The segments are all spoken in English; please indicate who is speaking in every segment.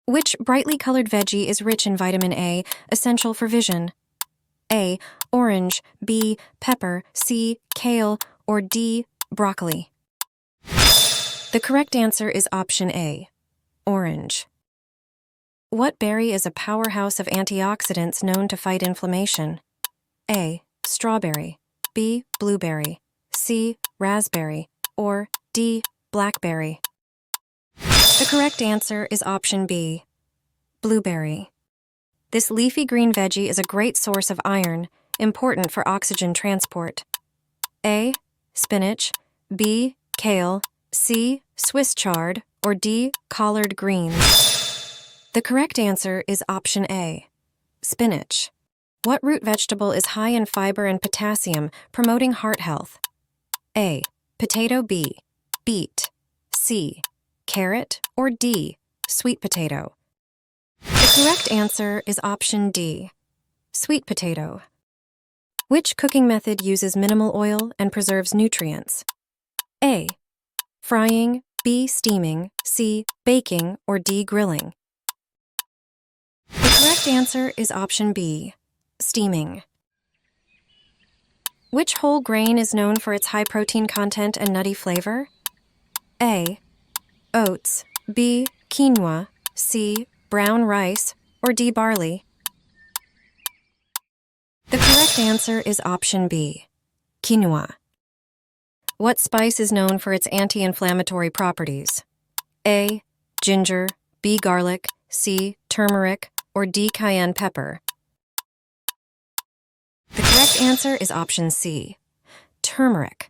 Speaker 1: Which brightly colored veggie is rich in vitamin A, essential for vision? A. Orange, B. Pepper, C. Kale, or D. Broccoli? The correct answer is option A. Orange. What berry is a powerhouse of antioxidants known to fight inflammation? A. Strawberry, B. Blueberry, C. Raspberry, or D. Blackberry? The correct answer is option B. Blueberry. This leafy green veggie is a great source of iron, important for oxygen transport. A. Spinach, B. Kale, C. Swiss chard, or D. Collard greens? The correct answer is option A. Spinach. What root vegetable is high in fiber and potassium, promoting heart health? A. Potato, B. Beet, C. Carrot, or D. Sweet potato? The correct answer is option D. Sweet potato. Which cooking method uses minimal oil and preserves nutrients? A. Frying, B. Steaming, C. Baking, or D. Grilling? The correct answer is option B. Steaming. Which whole grain is known for its high protein content and nutty flavor? A. Oats, B. Quinoa, C. Brown rice, or D. Barley? The correct answer is option B. Quinoa. What spice is known for its anti-inflammatory properties? A. Ginger, B. Garlic, C. Turmeric, or D. Cayenne pepper? The correct answer is option C. Turmeric.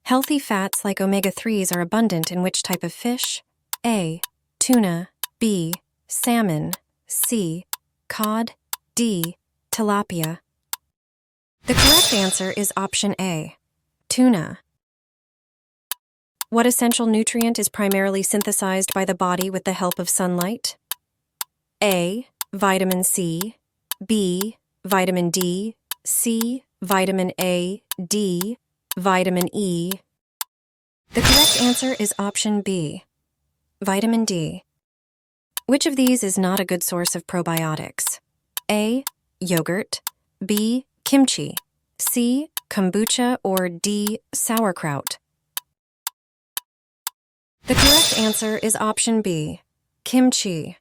Speaker 1: Healthy fats like omega-3s are abundant in which type of fish? A. Tuna, B. Salmon, C. Cod, D. Tilapia? The correct answer is option A. Tuna. What essential nutrient is primarily synthesized by the body with the help of sunlight? A. Vitamin C, B. Vitamin D, C. Vitamin A, D. Vitamin E? The correct answer is option B. Vitamin D. Which of these is not a good source of probiotics? A. Yogurt, B. Kimchi, C. Kombucha, or D. Sauerkraut? The correct answer is option B. Kimchi.